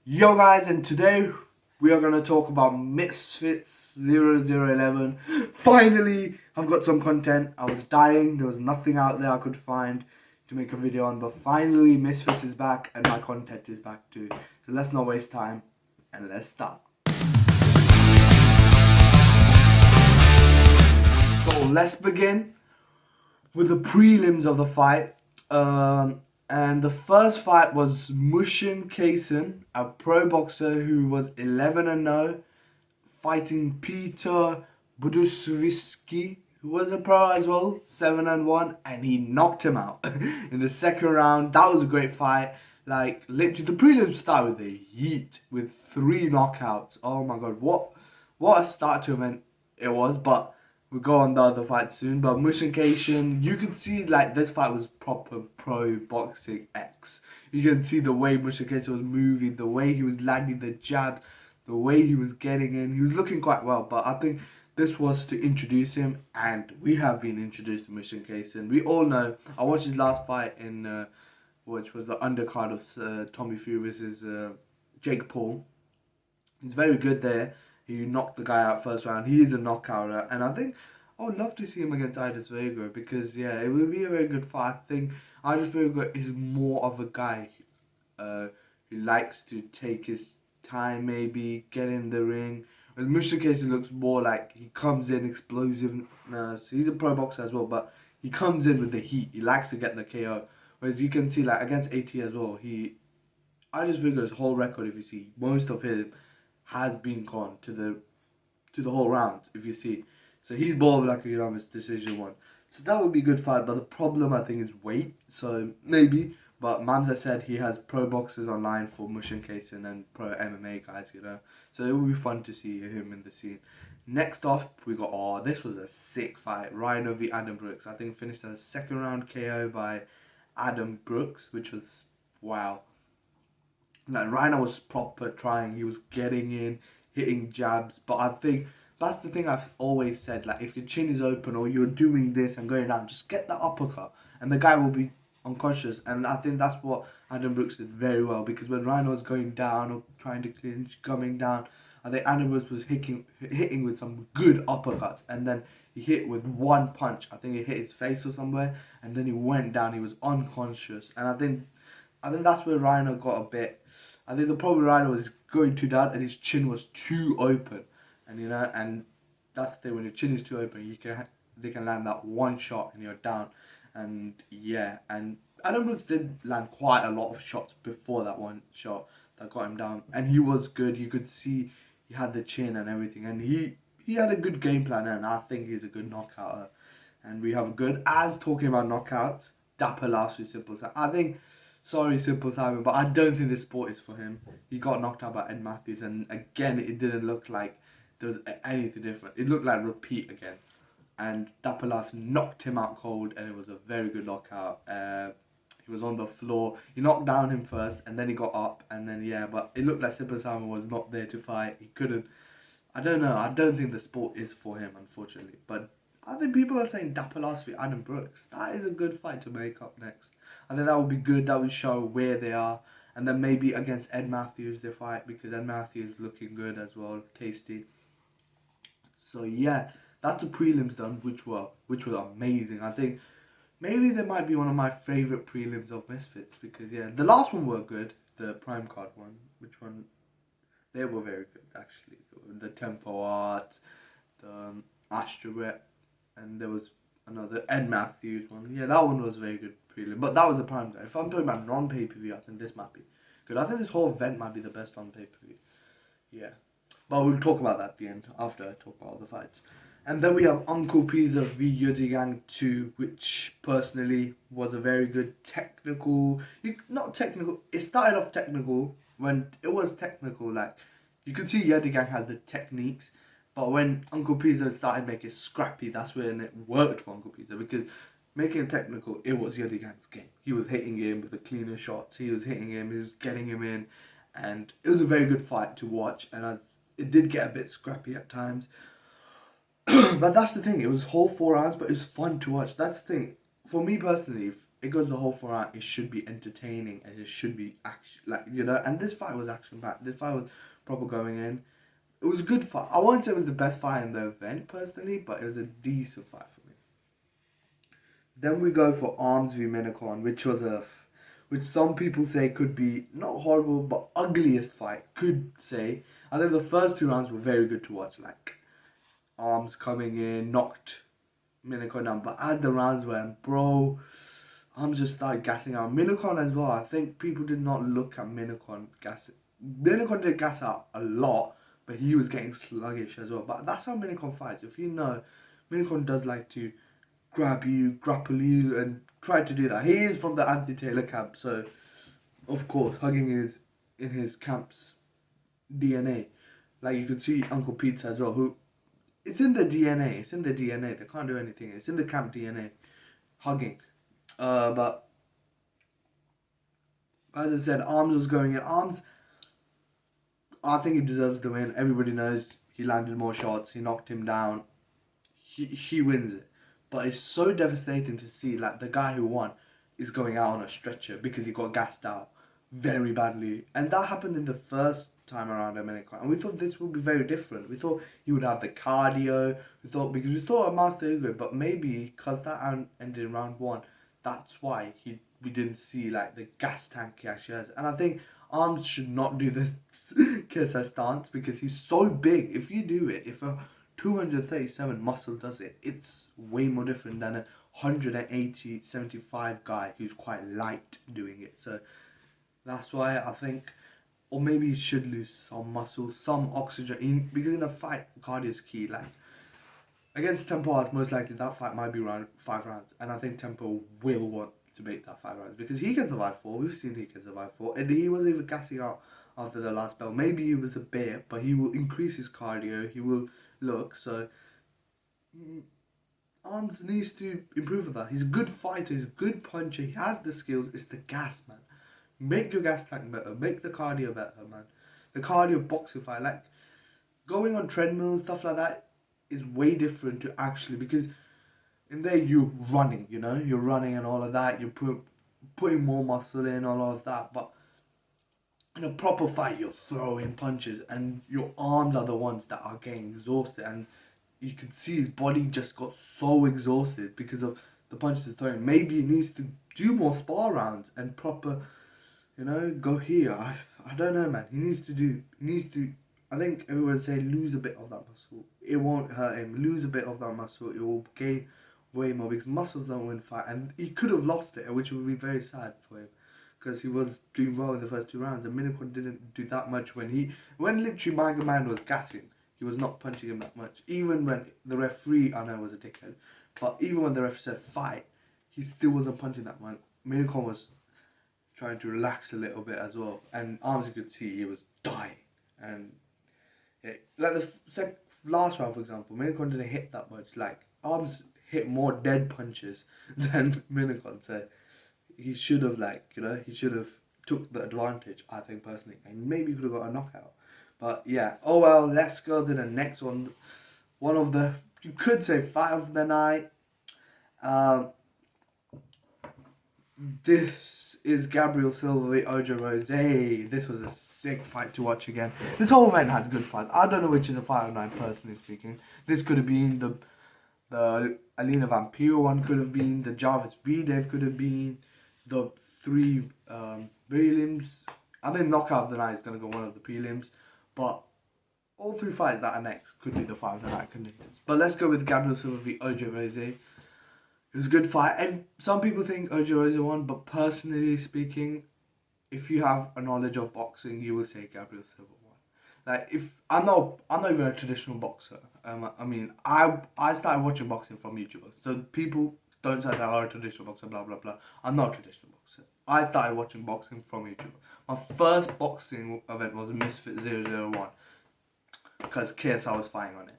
Yo guys, and today we are going to talk about Misfits 0011. Finally, I've got some content. I was dying, there was nothing out there I could find to make a video on, but finally Misfits is back and my content is back too. So let's not waste time and let's start. So let's begin with the prelims of the fight. And the first fight was Mushin Kaysen, a pro boxer who was 11-0, fighting Peter Buduswski, who was a pro as well, 7-1, and he knocked him out in the second round. That was a great fight. Like, literally, the prelims started with a heat with 3 knockouts. Oh my god, what a start to event it was, but we'll go on the other fight soon. But Mushin, you can see like this fight was proper pro boxing X. You can see the way Mushin was moving, the way he was landing the jabs, the way he was getting in. He was looking quite well, but I think this was to introduce him, and we have been introduced to Mushin. We all know. I watched his last fight in which was the undercard of Tommy Fury versus Jake Paul. He's very good there. He knocked the guy out first round. He is a knockouter, and I think I would love to see him against Idris Vega because yeah, it would be a very good fight. I think Idris Vega is more of a guy who likes to take his time, maybe get in the ring. With Mushakesi looks more like he comes in explosive. So he's a pro boxer as well, but he comes in with the heat. He likes to get the KO. Whereas you can see like against AT as well, Idris Vega's whole record, if you see, most of him has been gone to the whole round, if you see. So he's more of like a unanimous decision one. So that would be a good fight, but the problem I think is weight. So maybe, but Mamza said he has pro boxers online for Mushin Kaysen and pro MMA guys, you know. So it would be fun to see him in the scene. Next off, we got, this was a sick fight. Rhino v Adam Brooks. I think finished a second round KO by Adam Brooks, which was, wow. Like Rhino was proper trying. He was getting in, hitting jabs. But I think that's the thing I've always said. Like if your chin is open or you're doing this and going down, just get the uppercut, and the guy will be unconscious. And I think that's what Adam Brooks did very well, because when Rhino was going down or trying to clinch, coming down, I think Adam Brooks was hitting with some good uppercuts, and then he hit with one punch. I think he hit his face or somewhere, and then he went down. He was unconscious, and I think that's where Rhino got a bit. I think the problem with Rhino was going too down and his chin was too open, and you know, and that's the thing. When your chin is too open, they can land that one shot and you're down, and yeah, and Adam Brooks did land quite a lot of shots before that one shot that got him down, and he was good. You could see he had the chin and everything, and he had a good game plan, and I think he's a good knockouter. And we have a good, as talking about knockouts, Dapper last with Simple Simon. I think, sorry Simple Simon, but I don't think this sport is for him. He got knocked out by Ed Matthews, and again, it didn't look like there was anything different. It looked like repeat again. And Dapper knocked him out cold, and it was a very good knockout. He was on the floor. He knocked down him first, and then he got up, and then yeah, but it looked like Simple Simon was not there to fight. He couldn't. I don't know. I don't think the sport is for him, unfortunately. But I think people are saying Dapper last week, Adam Brooks. That is a good fight to make up next. I think that would be good. That would show where they are. And then maybe against Ed Matthews they fight, because Ed Matthews is looking good as well, tasty. So yeah, that's the prelims done, which were amazing. I think maybe they might be one of my favorite prelims of Misfits, because yeah, the last one were good, the Prime Card one. Which one? They were very good actually. The Tempo Art, the Astrobet, and there was another Ed Matthews one. Yeah, that one was very good prelim. But that was a prime time. If I'm talking about non-pay-per-view, I think this might be good. I think this whole event might be the best on pay-per-view. Yeah. But we'll talk about that at the end, after I talk about all the fights. And then we have Uncle Pizza v Yodigang 2, which personally was a very good technical... Not technical, it started off technical. When it was technical, like, you could see Yodigang had the techniques, but when Uncle Pizza started making it scrappy, that's when it worked for Uncle Pizza, because making it technical, it was Yodigang's game. He was hitting him with the cleaner shots, he was hitting him, he was getting him in, and it was a very good fight to watch, and it did get a bit scrappy at times. But that's the thing, it was whole 4 rounds, but it was fun to watch. That's the thing. For me personally, it goes the whole 4 round. It should be entertaining and it should be action, like, you know. And this fight was action packed. This fight was proper going in. It was a good fight. I won't say it was the best fight in the event personally, but it was a decent fight for me. Then we go for Arms v Minicon, which some people say could be not horrible but ugliest fight. Could say. I think the first 2 rounds were very good to watch. Like Arms coming in, knocked Minicon down. But at the rounds when Arms just started gassing out. Minicon as well. I think people did not look at Minicon gassing. Minicon did gas out a lot, but he was getting sluggish as well. But that's how Minicon fights. If you know, Minicon does like to grab you, grapple you, and try to do that. He is from the anti-Taylor camp, so of course hugging is in his camp's DNA. Like you could see Uncle Pizza as well, who it's in the DNA. It's in the DNA. They can't do anything. It's in the camp DNA. Hugging. But as I said, Arms was going in. Arms, I think he deserves the win. Everybody knows he landed more shots. He knocked him down. He wins it. But it's so devastating to see like the guy who won is going out on a stretcher because he got gassed out very badly. And that happened in the first time around Dominican. And we thought this would be very different. We thought he would have the cardio. Because we thought of Master Hugo, but maybe because that ended in round 1, that's why we didn't see like the gas tank he actually has. And I think Arms should not do this KSI stance because he's so big. If you do it, if a 237 muscle does it, it's way more different than a 180, 75 guy who's quite light doing it. So that's why I think, or maybe he should lose some muscle, some oxygen, because in a fight, cardio is key. Like against Tempo, most likely that fight might be around 5 rounds, and I think Tempo will want to make that 5 rounds because he can survive 4. We've seen he can survive 4, and he was even gassing out after the last bell. Maybe he was a bit, but he will increase his cardio. He will look so. Arms needs to improve with that. He's a good fighter. He's a good puncher. He has the skills. It's the gas, man. Make your gas tank better. Make the cardio better, man. The cardio boxing fight, like going on treadmills, stuff like that, is way different to actually, because in there you're running, you know, you're running and all of that. You're putting more muscle in, all of that. But in a proper fight, you're throwing punches, and your arms are the ones that are getting exhausted, and you can see his body just got so exhausted because of the punches he's throwing. Maybe he needs to do more spar rounds and proper, you know, go here. I don't know, man. He needs to, I think everyone say lose a bit of that muscle. It won't hurt him. Lose a bit of that muscle. It will gain way more because muscles don't win fight. And he could have lost it, which would be very sad for him because he was doing well in the first 2 rounds. And Minicon didn't do that much when literally Manga Man was gassing. He was not punching him that much. Even when the referee, I know, was a dickhead, but even when the referee said fight, he still wasn't punching that much. Minicon was trying to relax a little bit as well. And Arms, you could see he was dying. And like the last round, for example, Minicon didn't hit that much. Like Arms hit more dead punches than Minicon. So he should have, like, you know, he should have took the advantage, I think, personally. And maybe he could have got a knockout. But yeah, oh well, let's go to the next one. One of the, you could say, fight of the night. This is Gabriel Silva v Ojo Rose. This was a sick fight to watch again. This whole event had good fights. I don't know which is a fight of the night, personally speaking. This could have been the Alina Vampiro one, could have been the Jarvis Videv, could have been the 3 prelims. I think knockout of the night is going to go one of the prelims. But all 3 fights that are next could be the fight of the night contenders. But let's go with Gabriel Silva v Ojo Rose. It was a good fight. And some people think Ojo Rose won, but personally speaking, if you have a knowledge of boxing, you will say Gabriel Silva won. Like, if I'm not even a traditional boxer. I mean, I started watching boxing from YouTubers. So people don't say that I'm a traditional boxer, blah blah blah. I'm not a traditional boxer. I started watching boxing from YouTube. My first boxing event was Misfits 001 because KSI was fighting on it.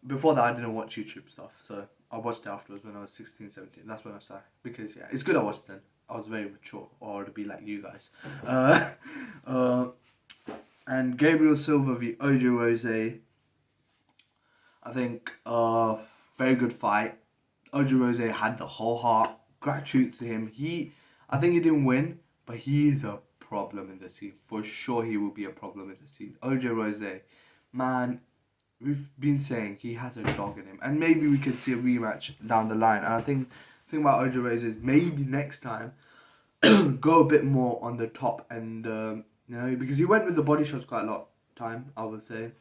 Before that, I didn't watch YouTube stuff, so I watched it afterwards when I was 16, 17. That's when I started. Because, yeah, it's good I watched then. I was very mature, or to be like you guys. And Gabriel Silva v Ojo Rose, I think, very good fight. Ojo Rose had the whole heart, gratitude to him. I think he didn't win, but he is a problem in the scene. For sure, he will be a problem in the scene. OJ Rose, man, we've been saying he has a dog in him, and maybe we could see a rematch down the line. And I think the thing about OJ Rose is maybe next time go a bit more on the top, and because he went with the body shots quite a lot of time, I would say,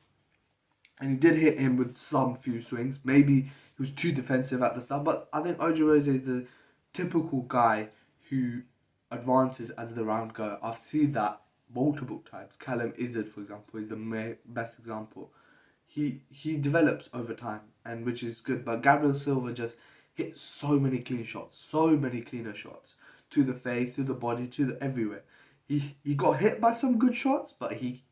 and he did hit him with some few swings. Maybe he was too defensive at the start, but I think OJ Rose is the typical guy who advances as the round goes. I've seen that multiple times. Callum Izzard, for example, is the best example. He develops over time, and which is good. But Gabriel Silva just hit so many clean shots, so many cleaner shots to the face, to the body, to the everywhere. He got hit by some good shots, but he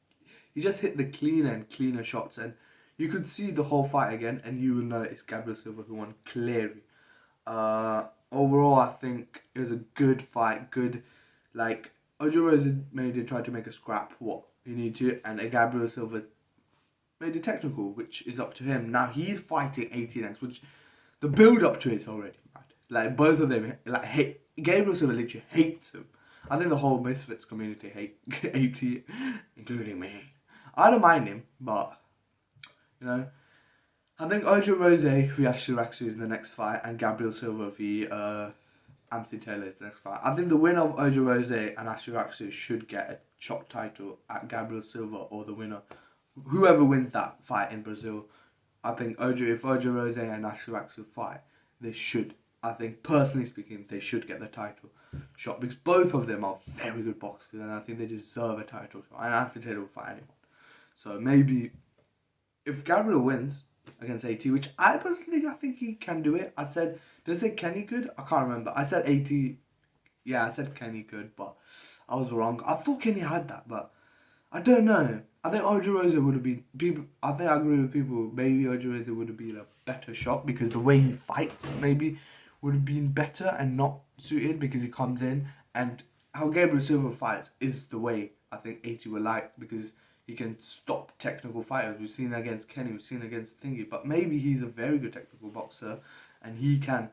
just hit the cleaner and cleaner shots, and you could see the whole fight again, and you will know it's Gabriel Silva who won clearly. Overall, I think it was a good fight. Good, like OJ Rose made it try to make a scrap what he needed to, and Gabriel Silva made it technical, which is up to him. Now he's fighting 18x, which the build up to it's already mad. Like both of them, like hate Gabriel Silva literally hates him. I think the whole misfits community hate 80, including me. I don't mind him, but I think OJ Rose v Ashley Raxu is the next fight, and Gabriel Silva v Anthony Taylor is the next fight. I think the winner of OJ Rose and Ashley Raxu should get a shot title at Gabriel Silva, or the winner, whoever wins that fight in Brazil. I think if OJ Rose and Ashley Raxu fight, they should. I think, personally speaking, they should get the title shot because both of them are very good boxers, and I think they deserve a title shot. And Anthony Taylor will fight anyone. So maybe if Gabriel wins against AT, which I personally I think he can do it. Did I say Kenny could? I can't remember. I said AT. Yeah, I said Kenny could, but I was wrong. I thought Kenny had that, but I don't know. I think OJ Rose would have been people. I think I agree with people. Maybe OJ Rose would have been a better shot because the way he fights maybe would have been better and not suited because he comes in, and how Gabriel Silva fights is the way I think AT will like because he can stop technical fighters. We've seen against Kenny, we've seen against Thingy, but maybe he's a very good technical boxer and he can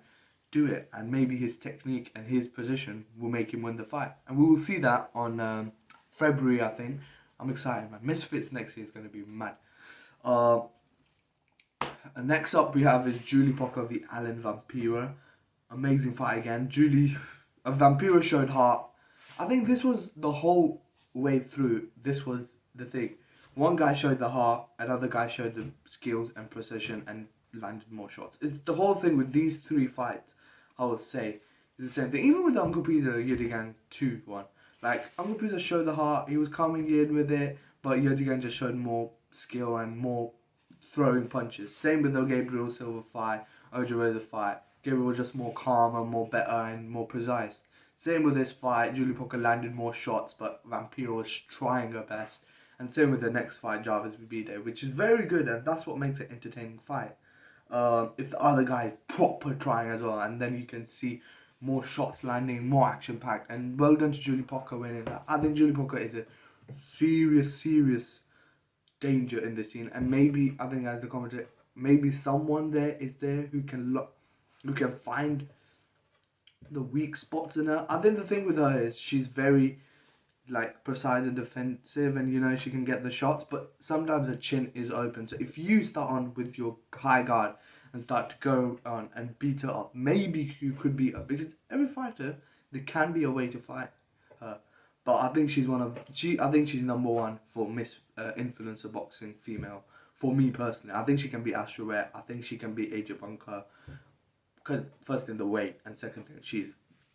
do it, and maybe his technique and his position will make him win the fight, and we will see that on February, I think. I'm excited, man. Misfits next year is going to be mad. Next up we have is Julie Pocker v Alan Vampira. Amazing fight again. Vampira showed heart. I think this was the whole way through. This was the thing. One guy showed the heart, another guy showed the skills and precision and landed more shots. It's the whole thing with these three fights, I would say, is the same thing. Even with the Uncle Pisa Yodigan 2-1. Like, Uncle Pisa showed the heart, he was coming in with it, but Yodigan just showed more skill and more throwing punches. Same with the Gabriel Silva fight, OJ Rose fight. Gabriel was just more calmer, more better, and more precise. Same with this fight, Julie Pocker landed more shots, but Vampiro was trying her best. And same with the next fight, Jarvis Bibide, which is very good, and that's what makes it an entertaining fight. If the other guy is proper trying as well, and then you can see more shots landing, more action-packed, and well done to Julie Pocker winning that. I think Julie Pocker is a serious danger in the scene, and maybe, I think as the commentator, maybe someone there is there who can find the weak spots in her. I think the thing with her is she's very precise and defensive, and she can get the shots, but sometimes her chin is open. So if you start on with your high guard and start to go on and beat her up, maybe you could beat her, because every fighter, there can be a way to fight her. But I think she's number one for influencer boxing female. For me personally, I think she can beat Astra Rare. I think she can beat AJ Bunker. Because first thing, the weight, and second thing,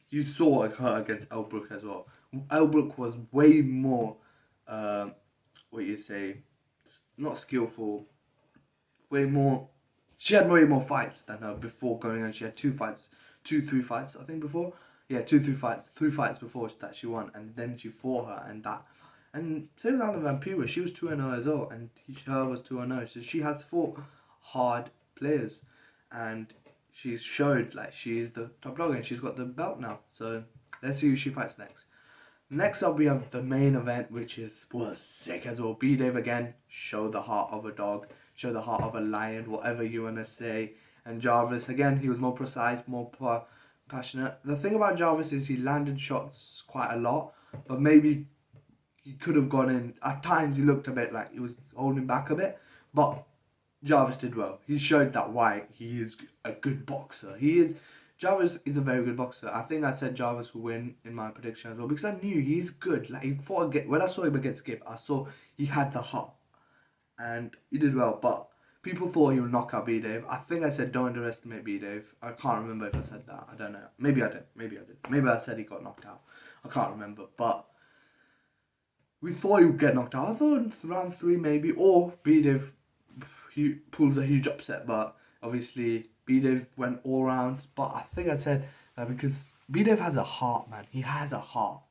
you saw her against Elbrook as well. Elbrook was way more, not skillful, she had way more fights than her before going on. She had 3 fights, I think, before. Yeah, 3 fights before that she won, and then she fought her, and same with Alan Vampira, she was 2-0 as well, and her was 2-0, so she has fought hard players, and she's showed she's the top dog, and she's got the belt now. So let's see who she fights next. Next up, we have the main event, which was sick as well. B-Dave again, show the heart of a dog, show the heart of a lion, whatever you want to say. And Jarvis, again, he was more precise, more passionate. The thing about Jarvis is he landed shots quite a lot, but maybe he could have gone in. At times he looked a bit like he was holding back a bit, but Jarvis did well. He showed that why he is a good boxer. Jarvis is a very good boxer. I think I said Jarvis will win in my prediction as well because I knew he's good. Like he fought when I saw him against Skip, I saw he had the heart, and he did well. But people thought he would knock out B Dave. I think I said don't underestimate B Dave. I can't remember if I said that. I don't know. Maybe I did. Maybe I did. Maybe I said he got knocked out. I can't remember. But we thought he would get knocked out. I thought in round 3 maybe, or B Dave he pulls a huge upset. But obviously B Dave went all rounds. But I think I said because B Dave has a heart, man. He has a heart,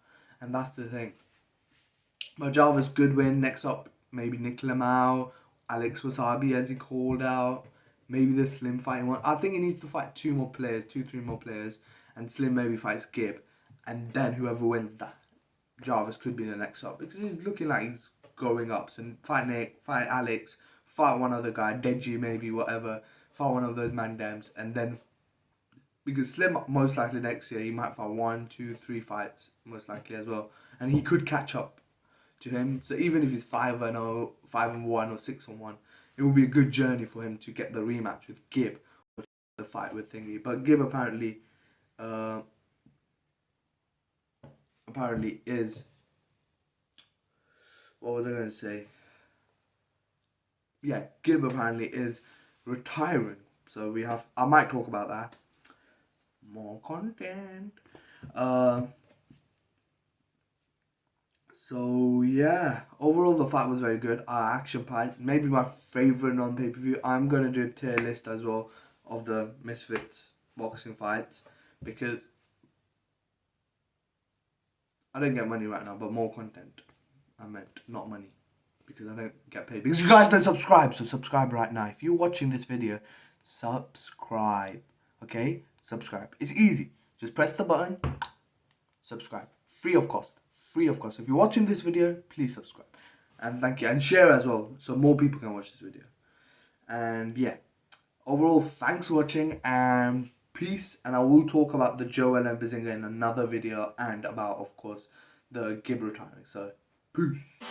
and that's the thing. But Jarvis, good win. Next up, maybe Nick Lamau, Alex Wasabi as he called out. Maybe the Slim fighting one. I think he needs to fight 2 more players, 3 more players, and Slim maybe fights Gibb, and then whoever wins that, Jarvis could be the next up because he's looking like he's going up. So fight Nick, fight Alex, fight one other guy, Deji maybe, whatever. Fight one of those mandems, and then because Slim most likely next year he might fight 1, 2, 3 fights most likely as well, and he could catch up to him. So even if he's 5-0, 5-1, or 6-1, it will be a good journey for him to get the rematch with Gibb, or the fight with Thingy. But Gibb apparently is, what was I going to say? Yeah, Gibb apparently is retiring. So I might talk about that. More content. So yeah, overall the fight was very good. Action fight, maybe my favorite on pay-per-view. I'm gonna do a tier list as well of the Misfits boxing fights because I don't get money right now, but more content. I meant not money because I don't get paid because you guys don't subscribe. So subscribe right now. If you're watching this video, subscribe. Okay, subscribe. It's easy. Just press the button. Subscribe, free of cost. Free of cost. If you're watching this video, please subscribe. And thank you. And share as well, so more people can watch this video. And yeah, overall, thanks for watching and peace. And I will talk about the Joel and Bazinga in another video and about, of course, the Gibb retiring. So, peace.